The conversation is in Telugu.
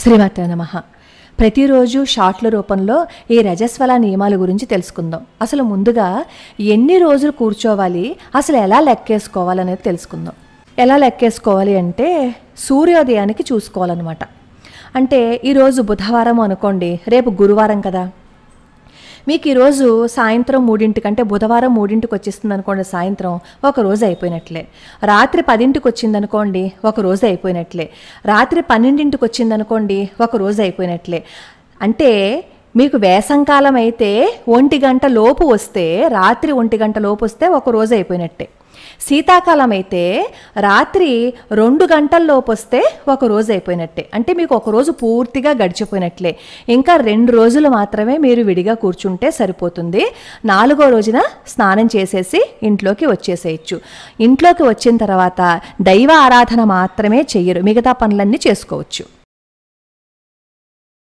శ్రీమాత్రే నమః. ప్రతిరోజు షార్ట్ల రూపంలో ఈ రజస్వల నియమాల గురించి తెలుసుకుందాం. అసలు ముందుగా ఎన్ని రోజులు కూర్చోవాలి, అసలు ఎలా లెక్కేసుకోవాలనేది తెలుసుకుందాం. ఎలా లెక్కేసుకోవాలి అంటే సూర్యోదయానికి చూసుకోవాలన్నమాట. అంటే ఈరోజు బుధవారం అనుకోండి, రేపు గురువారం కదా. మీకు ఈరోజు సాయంత్రం 3ంటికి అంటే బుధవారం 3ంటికి వచ్చేస్తుంది అనుకోండి, సాయంత్రం ఒక రోజు అయిపోయినట్లే. రాత్రి 10ంటికి వచ్చింది అనుకోండి, ఒక రోజు అయిపోయినట్లే. రాత్రి 12ంటికి వచ్చింది అనుకోండి, ఒక రోజు అయిపోయినట్లే. అంటే మీకు వేసంకాలం అయితే 1 గంట లోపు వస్తే, రాత్రి 1 గంట లోపు వస్తే ఒక రోజు అయిపోయినట్టే. శీతాకాలం అయితే రాత్రి 2 గంటల లోపు వస్తే ఒక రోజు అయిపోయినట్టే. అంటే మీకు ఒక రోజు పూర్తిగా గడిచిపోయినట్లే. ఇంకా 2 రోజులు మాత్రమే మీరు విడిగా కూర్చుంటే సరిపోతుంది. 4వ రోజున స్నానం చేసేసి ఇంట్లోకి వచ్చేసేయచ్చు. ఇంట్లోకి వచ్చిన తర్వాత దైవ ఆరాధన మాత్రమే చెయ్యరు, మిగతా పనులన్నీ చేసుకోవచ్చు.